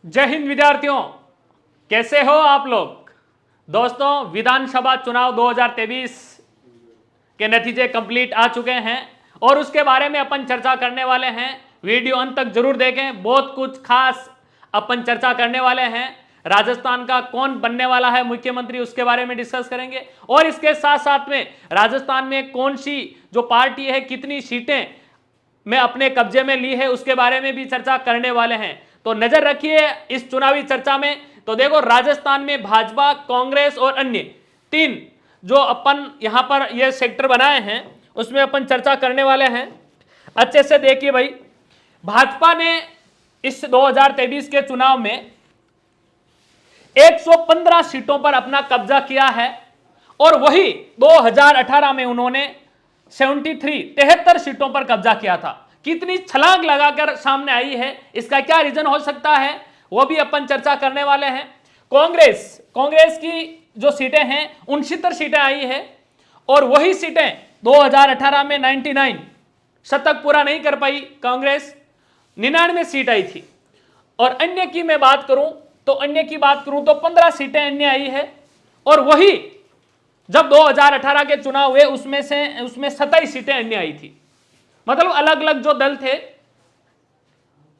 जय हिंद विद्यार्थियों, कैसे हो आप लोग। दोस्तों, विधानसभा चुनाव 2023 के नतीजे कंप्लीट आ चुके हैं और उसके बारे में अपन चर्चा करने वाले हैं। वीडियो अंत तक जरूर देखें, बहुत कुछ खास अपन चर्चा करने वाले हैं। राजस्थान का कौन बनने वाला है मुख्यमंत्री, उसके बारे में डिस्कस करेंगे और इसके साथ साथ में राजस्थान में कौन सी जो पार्टी है कितनी सीटें में अपने कब्जे में ली है उसके बारे में भी चर्चा करने वाले हैं। तो नजर रखिए इस चुनावी चर्चा में। तो देखो, राजस्थान में भाजपा, कांग्रेस और अन्य तीन जो अपन यहां पर ये सेक्टर बनाए हैं उसमें अपन चर्चा करने वाले हैं। अच्छे से देखिए भाई, भाजपा ने इस 2023 के चुनाव में 115 सीटों पर अपना कब्जा किया है और वही 2018 में उन्होंने 73 सीटों पर कब्जा किया था। कितनी छलांग लगाकर सामने आई है, इसका क्या रीजन हो सकता है वो भी अपन चर्चा करने वाले हैं। कांग्रेस की जो सीटें हैं 69 सीटें आई है और वही सीटें 2018 में 99 शतक पूरा नहीं कर पाई कांग्रेस, 99 सीट आई थी। और अन्य की मैं बात करूं तो 15 सीटें अन्य आई है और वही जब 2018 के चुनाव हुए उसमें 27 सीटें अन्य आई थी। मतलब अलग अलग जो दल थे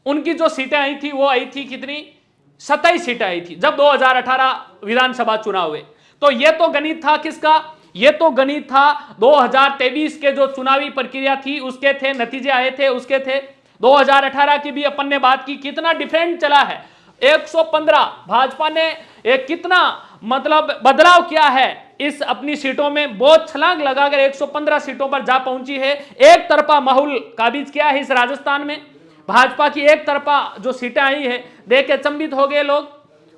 उनकी जो सीटें आई थी वो आई थी कितनी, 27 सीटें आई थी जब 2018 विधानसभा चुनाव हुए। तो ये तो गणित था किसका, ये तो गणित था 2023 के जो चुनावी प्रक्रिया थी उसके थे, नतीजे आए थे उसके थे। 2018 की भी अपन ने बात की, कितना डिफरेंट चला है। 115 भाजपा ने कितना मतलब बदलाव किया है इस अपनी सीटों में, बहुत छलांग लगाकर 115 सीटों पर जा पहुंची है। एक तरफा माहौल काबिज किया है इस राजस्थान में। भाजपा की एक तरफा जो सीटें आई है देख के अचंभित हो गए लोग।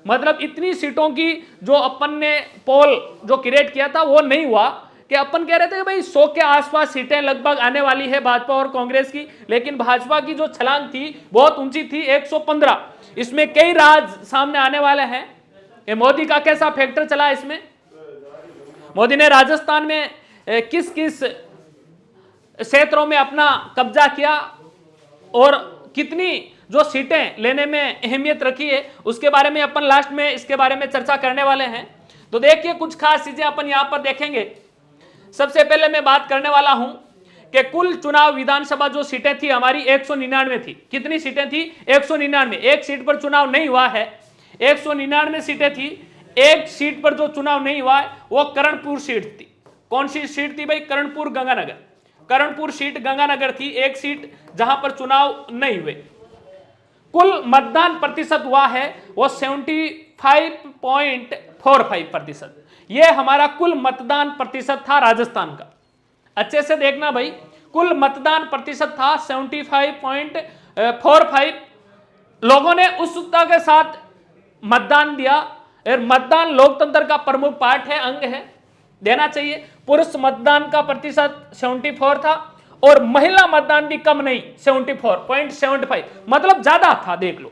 मतलब इतनी सीटों की जो अपन ने पोल जो क्रिएट किया था वो नहीं हुआ, कि अपन कह रहे थे कि भाई 100 के आसपास सीटें लगभग आने वाली है भाजपा और कांग्रेस की, लेकिन भाजपा की जो छलांग थी बहुत ऊंची थी, 115। इसमें कई राज सामने आने वाले हैं। ये मोदी का कैसा फैक्टर चला इसमें, मोदी ने राजस्थान में किस किस क्षेत्रों में अपना कब्जा किया और कितनी जो सीटें लेने में अहमियत रखी है उसके बारे में अपन लास्ट में इसके बारे में चर्चा करने वाले हैं। तो देखिए कुछ खास चीजें अपन यहां पर देखेंगे। सबसे पहले मैं बात करने वाला हूं कि कुल चुनाव विधानसभा जो सीटें थी हमारी 199 थी। कितनी सीटें थी, 199। एक सीट पर चुनाव नहीं हुआ है, 199 सीटें थी। एक सीट पर जो चुनाव नहीं हुआ है वो करणपुर सीट थी। कौन सी सीट थी भाई, करणपुर गंगानगर। करणपुर सीट गंगानगर थी, एक सीट जहां पर चुनाव नहीं हुए। कुल मतदान प्रतिशत हुआ है वो 75.45%। यह हमारा कुल मतदान प्रतिशत था राजस्थान का। अच्छे से देखना भाई, कुल मतदान प्रतिशत था 75.45। लोगों ने उत्सुकता के साथ मतदान दिया और मतदान लोकतंत्र का प्रमुख पार्ट है, अंग है, देना चाहिए। पुरुष मतदान का प्रतिशत 74 था और महिला मतदान भी कम नहीं, 74.75, मतलब ज्यादा था। देख लो,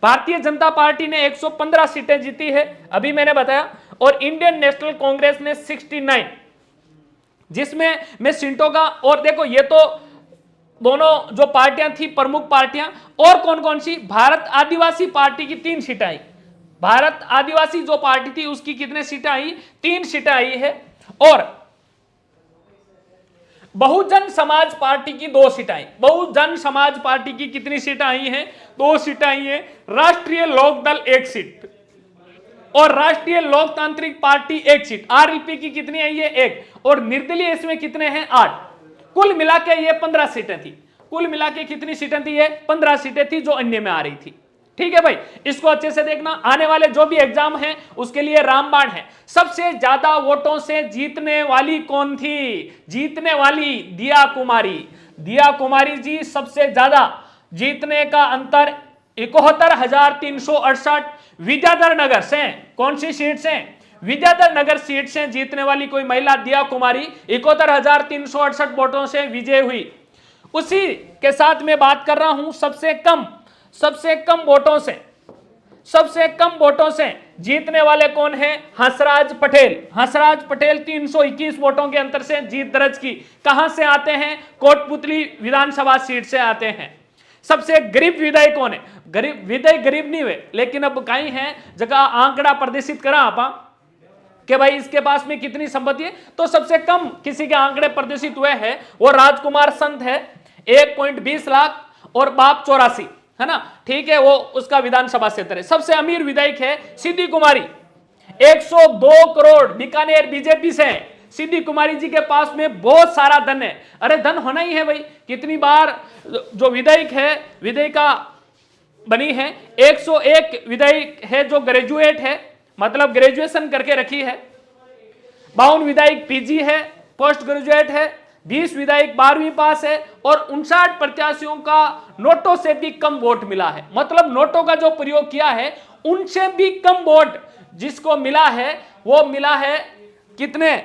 भारतीय जनता पार्टी ने 115 सीटें जीती है अभी मैंने बताया, और इंडियन नेशनल कांग्रेस ने 69, जिसमें मैं सीटों का, और देखो ये तो दोनों जो पार्टियां थी प्रमुख पार्टियां, और कौन कौन सी, भारत आदिवासी पार्टी की 3 सीटें आई। भारत आदिवासी जो पार्टी थी उसकी कितने सीटें आई, 3 सीटें आई है। और बहुजन समाज पार्टी की 2 सीटें आई। बहुजन समाज पार्टी की कितनी सीटें आई हैं, 2 सीटें आई हैं। राष्ट्रीय लोकदल 1 सीट और राष्ट्रीय लोकतांत्रिक पार्टी 1 सीट। आरएलपी की कितनी आई है, 1, और निर्दलीय इसमें कितने हैं, 8। कुल मिला के ये 15 सीटें थी। कुल मिला के कितनी सीटें थी, ये 15 सीटें थी जो अन्य में आ रही थी। ठीक है भाई, इसको अच्छे से देखना। आने वाले जो भी एग्जाम है उसके लिए रामबाण है। सबसे ज्यादा वोटों से जीतने वाली कौन थी, जीतने वाली दिया कुमारी। दिया कुमारी जी सबसे ज्यादा जीतने का अंतर 71,368 विद्याधर नगर से। कौन सी सीट से, विद्याधर नगर सीट से जीतने वाली कोई महिला दिया कुमारी 71,368 वोटों से विजय हुई। उसी के साथ मैं बात कर रहा हूं सबसे कम वोटों से जीतने वाले कौन है, हंसराज पटेल। हंसराज पटेल 321 वोटों के अंतर से जीत दर्ज की। कहां से आते हैं, कोटपुतली विधानसभा सीट से आते हैं। सबसे गरीब विधायक कौन है? गरीब विधायक गरीब नहीं हुए, लेकिन अब कहीं है जगह आंकड़ा प्रदर्शित करा आप कि भाई इसके पास में कितनी संपत्ति है, तो सबसे कम किसी के आंकड़े प्रदर्शित हुए हैं वो राजकुमार संत है 1.20 लाख और बाप 84, है ना, ठीक है, वो उसका विधानसभा क्षेत्र है। सबसे अमीर विधायक है सिद्धि कुमारी 102 करोड़ बीकानेर बीजेपी से है। सिद्धि कुमारी जी के पास में बहुत सारा धन है। अरे धन होना ही है भाई, कितनी बार जो विधायक है विधायिका बनी है, 101 विधायक है जो ग्रेजुएट है, मतलब ग्रेजुएशन करके रखी है, 52 विधायक पीजी है, पोस्ट ग्रेजुएट है, 20 विधायक 12वीं पास है और 59 प्रत्याशियों का नोटों से भी कम वोट मिला है। मतलब नोटों का जो प्रयोग किया है उनसे भी कम वोट जिसको मिला है वो मिला है कितने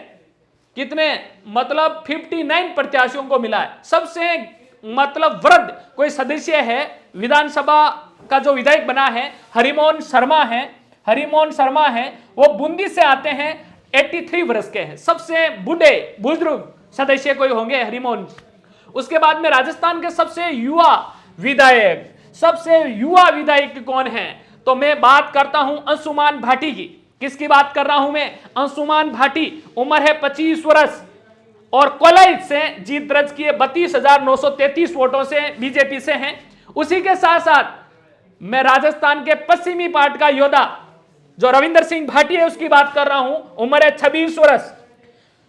कितने मतलब 59 प्रत्याशियों को मिला है। सबसे मतलब वृद्ध कोई सदस्य है विधानसभा का जो विधायक बना है हरिमोहन शर्मा है, हरिमोहन शर्मा है, वो बूंदी से आते हैं, 83 वर्ष के हैं। सबसे बूढ़े बुजुर्ग सदस्य कोई होंगे हरिमोहन। उसके बाद में राजस्थान के सबसे युवा विधायक, सबसे युवा विधायक कौन है? तो मैं बात करता हूं अंशुमान भाटी की। किसकी बात कर रहा हूं मैं? अंशुमान भाटी, उम्र है 25 वर्ष और कोलाइट से जीत दर्ज किए 32,933 वोटों से बीजेपी से हैं। उसी के साथ साथ मैं राजस्थान के पश्चिमी पार्ट का योद्धा जो रविंदर सिंह भाटी है उसकी बात कर रहा हूं, उम्र है 26 वर्ष,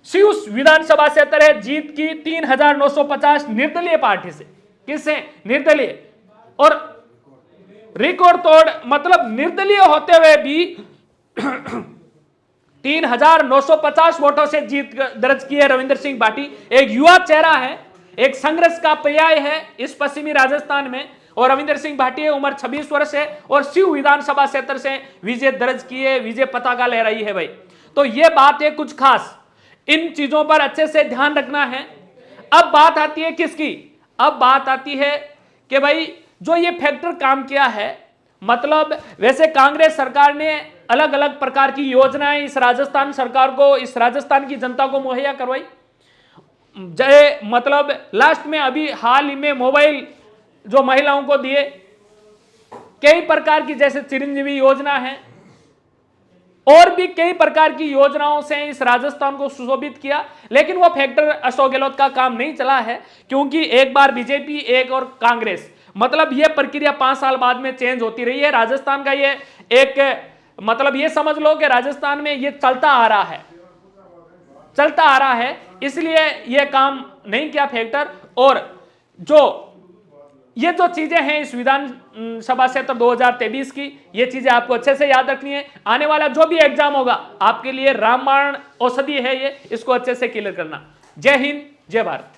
सियूस विधानसभा क्षेत्र है, जीत की 3,950 निर्दलीय पार्टी से। किससे? निर्दलीय। और रिकॉर्ड तोड़ मतलब निर्दलीय होते हुए भी 3,950 वोटों से जीत दर्ज की है रविंदर सिंह भाटी। एक युवा चेहरा है, एक संघर्ष का पर्याय है इस पश्चिमी राजस्थान में। और रविंदर सिंह भाटी है, उम्र 26 वर्ष है और शिव विधानसभा क्षेत्र से विजय दर्ज किए, विजय पताका लहराई है भाई। तो ये बात है कुछ खास, इन चीजों पर अच्छे से ध्यान रखना है। अब बात आती है किसकी? अब बात आती है कि भाई जो ये फैक्टर काम किया है, मतलब वैसे कांग्रेस सरकार ने अलग अलग प्रकार की योजनाएं इस राजस्थान सरकार को, इस राजस्थान की जनता को मुहैया करवाई। जय मतलब लास्ट में अभी हाल ही में मोबाइल जो महिलाओं को दिए, कई प्रकार की जैसे चिरंजीवी योजना है और भी कई प्रकार की योजनाओं से इस राजस्थान को सुशोभित किया। लेकिन वो फैक्टर अशोक गहलोत का काम नहीं चला है, क्योंकि एक बार बीजेपी एक और कांग्रेस, मतलब ये प्रक्रिया 5 साल बाद में चेंज होती रही है। राजस्थान का ये एक मतलब ये समझ लो कि राजस्थान में ये चलता आ रहा है, चलता आ रहा है, इसलिए ये काम नहीं किया फैक्टर। और जो ये जो चीजें हैं इस विधानसभा क्षेत्र 2023 की, ये चीजें आपको अच्छे से याद रखनी है। आने वाला जो भी एग्जाम होगा आपके लिए रामबाण औषधि है ये, इसको अच्छे से क्लियर करना। जय हिंद, जय भारत।